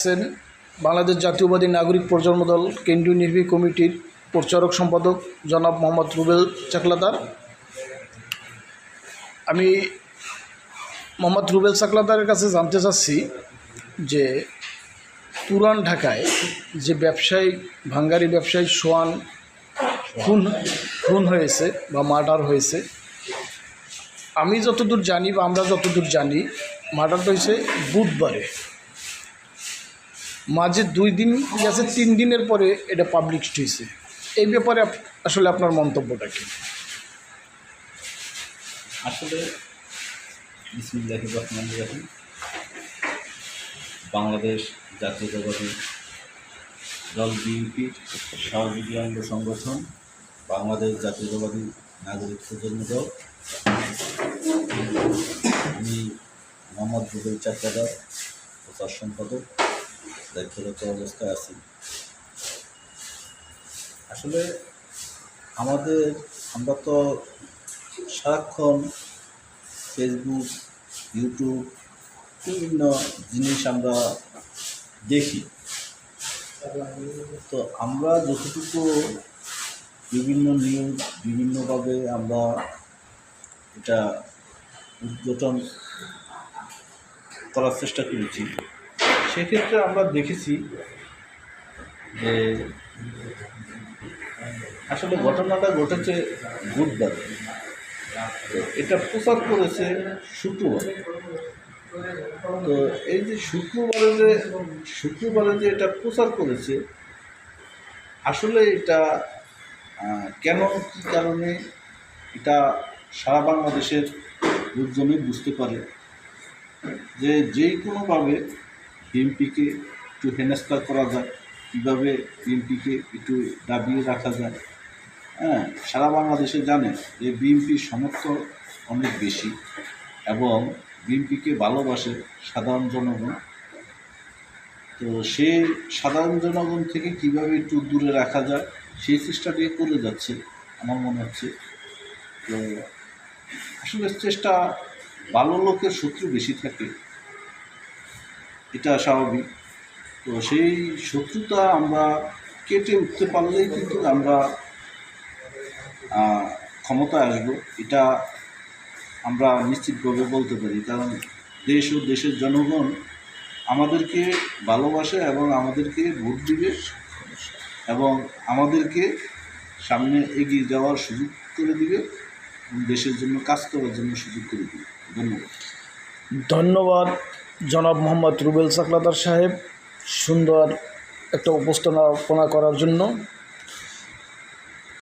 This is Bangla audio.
আছেন বাংলাদেশ জাতীয়বাদী নাগরিক প্রজন্ম দল কেন্দ্রীয় নির্বাহী কমিটির প্রচারক সম্পাদক জনাব মোহাম্মদ রুবেল চাকলাদার। আমি মোহাম্মদ রুবেল চাকলাদারের কাছে জানতে চাচ্ছি যে পুরান ঢাকায় যে ব্যবসায়ী ভাঙ্গারি ব্যবসায়ী সোহান খুন হয়েছে বা মার্ডার হয়েছে, আমি যতদূর জানি বা আমরা যতদূর জানি মার্ডারটা হয়েছে বুধবারে, মাঝে 2 দিন গেছে, 3 দিনের পরে এটা পাবলিশড হয়েছে। এই ব্যাপারে আসলে আপনার মন্তব্যটা কি? আসলে বিসমিল্লাহির রহমানির রহিম, বাংলাদেশ জাতীয়তাবাদী দল বিএনপির সহযোগী অঙ্গ সংগঠন বাংলাদেশ জাতীয়তাবাদী নাগরিক প্রজন্ম দল, আমি মোহাম্মদ রুবেল চাকলাদার প্রচার সম্পাদক দায়িত্বরত অবস্থায় আছি। আসলে আমরা তো সারাক্ষণ ফেসবুক, ইউটিউব বিভিন্ন জিনিস আমরা দেখি। তো আমরা যতটুকু বিভিন্ন নিউজ বিভিন্নভাবে আমরা এটা উদ্ঘাটন করার চেষ্টা করেছি। সেক্ষেত্রে আমরা দেখেছি যে আসলে ঘটনাটা ঘটেছে বুধবার, এটা প্রচার করেছে শুক্রবার। তো এই যে শুক্রবারে যে এটা প্রচার করেছে, আসলে এটা কেন, কী কারণে, এটা সারা বাংলাদেশের লোকজনই বুঝতে পারে যে কোনোভাবে বিএনপিকে একটু হেনস্থা করা যায়, কীভাবে বিএনপিকে একটু দাবিয়ে রাখা যায়। সারা বাংলাদেশে জানে যে বিএনপির সমর্থন অনেক বেশি এবং বিএনপিকে ভালোবাসে সাধারণ জনগণ। তো সেই সাধারণ জনগণ থেকে কীভাবে একটু দূরে রাখা যায় সেই চেষ্টাটি করে যাচ্ছে আমার মনে হচ্ছে। তো আসলে চেষ্টা, ভালো লোকের শত্রু বেশি থাকে, এটা স্বাভাবিক। তো সেই শত্রুতা আমরা কেটে উঠতে পারলেই কিন্তু আমরা ক্ষমতায় আসবো, এটা আমরা নিশ্চিতভাবে বলতে পারি। কারণ দেশ ও দেশের জনগণ আমাদেরকে ভালোবাসে এবং আমাদেরকে ভোট দিবে এবং আমাদেরকে সামনে এগিয়ে যাওয়ার সুযোগ করে দিবে এবং দেশের জন্য কাজ করার জন্য সুযোগ করে দিবে। ধন্যবাদ জনাব মোহাম্মদ রুবেল চাকলাদার সাহেব, সুন্দর একটা উপস্থাপনা করার জন্য।